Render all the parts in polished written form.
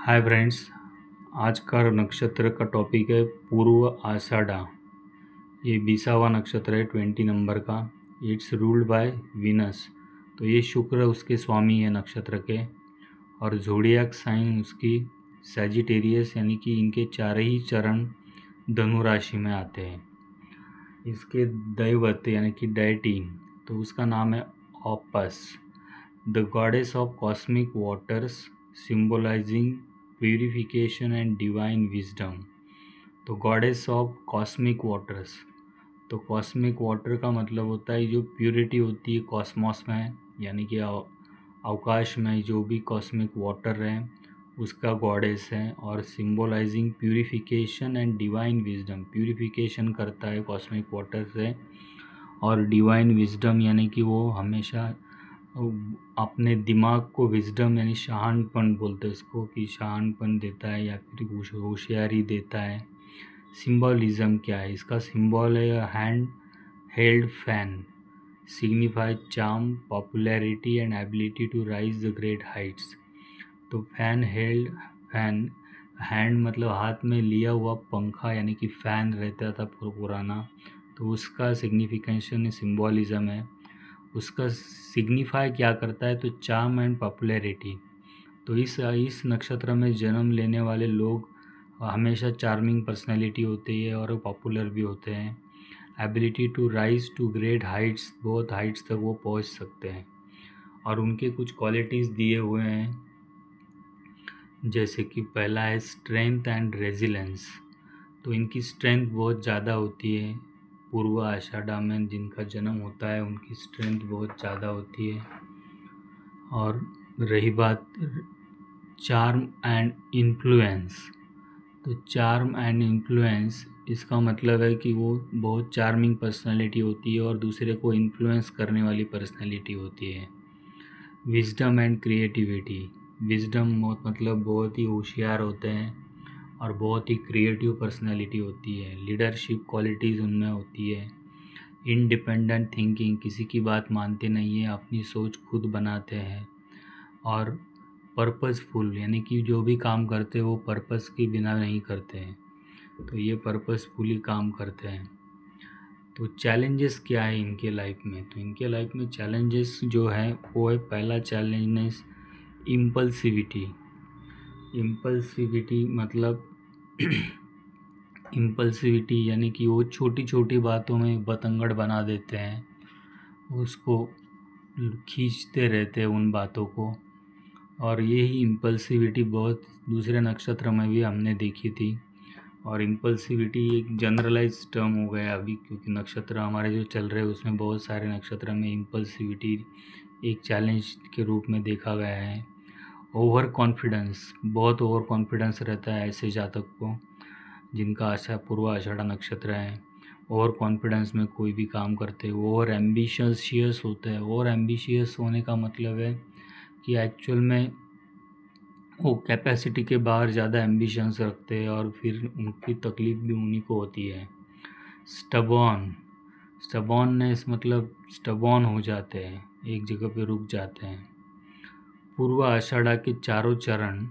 Hi friends, आज का नक्षत्र का टॉपिक है पूर्व आषाढ़ा। ये 20वां नक्षत्र है 20 नंबर का। It's ruled by Venus. तो ये शुक्र उसके स्वामी है नक्षत्र के। और ज़ोडिएक साइन उसकी सैजिटेरियस, यानी कि इनके चार ही चरण धनु राशि में आते हैं। इसके दैवत यानी कि डेटी, तो उसका नाम है opus, the goddess of cosmic waters, symbolising purification and divine wisdom. तो गॉडेस ऑफ कॉस्मिक वाटर्स, तो कॉस्मिक वाटर का मतलब होता है जो प्यूरिटी होती है कॉस्मॉस में, यानी कि अवकाश में जो भी कॉस्मिक वाटर है उसका गॉडेस है। और symbolising purification and divine wisdom, purification करता है कॉस्मिक वाटर से। और डिवाइन विजडम यानी कि वो हमेशा अपने दिमाग को, विजडम यानी शहानपन बोलते हैं उसको, कि शहानपन देता है या फिर होशियारी देता है। सिंबलिज्म क्या है इसका? सिंबल है hand held fan, signify charm, popularity and ability to rise the great heights. तो फैन हेल्ड फैन, हैंड मतलब हाथ में लिया हुआ पंखा, यानी कि फ़ैन रहता था पुराना, तो उसका सिग्निफिकेशन सिंबलिज्म है। उसका सिग्निफाई क्या करता है? तो चार्म एंड पॉपुलैरिटी। तो इस नक्षत्र में जन्म लेने वाले लोग हमेशा चार्मिंग पर्सनैलिटी होती है और पॉपुलर भी होते हैं। Ability to rise to great heights, बहुत हाइट्स तक वो पहुंच सकते हैं। और उनके कुछ क्वालिटीज़ दिए हुए हैं, जैसे कि पहला है स्ट्रेंथ एंड रेजिलेंस। तो इनकी स्ट्रेंथ बहुत ज़्यादा होती है। पूर्व आषाढ़ा में जिनका जन्म होता है उनकी स्ट्रेंथ बहुत ज़्यादा होती है। और रही बात चार्म एंड इन्फ्लुएंस, तो चार्म एंड इन्फ्लुएंस इसका मतलब है कि वो बहुत चार्मिंग पर्सनालिटी होती है और दूसरे को इन्फ्लुएंस करने वाली पर्सनालिटी होती है। विजडम एंड क्रिएटिविटी, विजडम मतलब बहुत ही होशियार होते हैं और बहुत ही क्रिएटिव पर्सनालिटी होती है। लीडरशिप क्वालिटीज़ उनमें होती है। इंडिपेंडेंट थिंकिंग, किसी की बात मानते नहीं है, अपनी सोच खुद बनाते हैं। और पर्पसफुल, यानी कि जो भी काम करते हैं वो पर्पस के बिना नहीं करते हैं, तो ये पर्पसफुली काम करते हैं। तो चैलेंजेस क्या है इनके लाइफ में? तो इनके लाइफ में चैलेंजेस जो है वो है, पहला चैलेंज इम्पल्सिविटी। इम्पल्सिविटी मतलब इम्पल्सिविटी यानी कि वो छोटी छोटी बातों में बतंगड़ बना देते हैं, उसको खींचते रहते हैं उन बातों को। और यही इम्पल्सिविटी बहुत दूसरे नक्षत्र में भी हमने देखी थी। और इम्पल्सिविटी एक जनरलाइज टर्म हो गया अभी, क्योंकि नक्षत्र हमारे जो चल रहे हैं उसमें बहुत सारे नक्षत्र में इम्पल्सिविटी एक चैलेंज के रूप में देखा गया है। ओवर कॉन्फिडेंस, बहुत ओवर कॉन्फिडेंस रहता है ऐसे जातक को जिनका पूर्व आषाढ़ा नक्षत्र है। ओवर कॉन्फिडेंस में कोई भी काम करते हैं। ओवर एम्बिशियस होते हैं। ओवर एम्बिशियस होने का मतलब है कि एक्चुअल में वो कैपेसिटी के बाहर ज़्यादा एम्बिशंस रखते हैं और फिर उनकी तकलीफ़ भी उन्हीं को होती है। स्टबॉर्ननेस मतलब स्टबॉर्न हो जाते हैं, एक जगह पे रुक जाते हैं। पूर्व आषाढ़ा के चारों चरण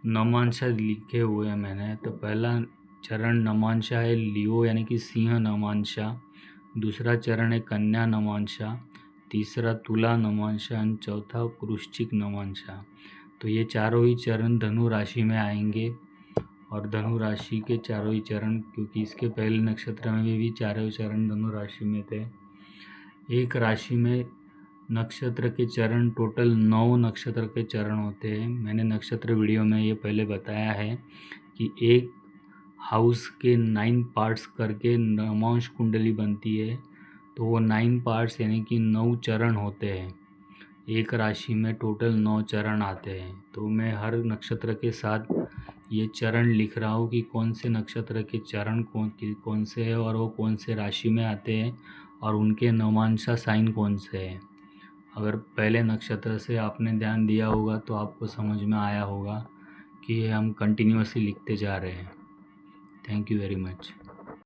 नमांशा लिखे हुए हैं मैंने। तो पहला चरण नमांशा है लियो, यानी कि सिंह नमांशा। दूसरा चरण है कन्या नमांशा। तीसरा तुला नमांशा और चौथा वृश्चिक नमांशा। तो ये चारों ही चरण धनु राशि में आएंगे। और धनु राशि के चारों ही चरण, क्योंकि इसके पहले नक्षत्र में भी चारों चरण धनु राशि में थे। एक राशि में नक्षत्र के चरण, टोटल 9 नक्षत्र के चरण होते हैं। मैंने नक्षत्र वीडियो में ये पहले बताया है कि एक हाउस के 9 पार्ट्स करके नवांश कुंडली बनती है। तो वो 9 पार्ट्स यानी कि 9 चरण होते हैं। एक राशि में टोटल 9 चरण आते हैं। तो मैं हर नक्षत्र के साथ ये चरण लिख रहा हूँ कि कौन से नक्षत्र के चरण कौन से हैं और वो कौन से राशि में आते हैं और उनके नवांशा साइन कौन से हैं। अगर पहले नक्षत्र से आपने ध्यान दिया होगा तो आपको समझ में आया होगा कि हम कंटिन्यूअसली लिखते जा रहे हैं। Thank you very much.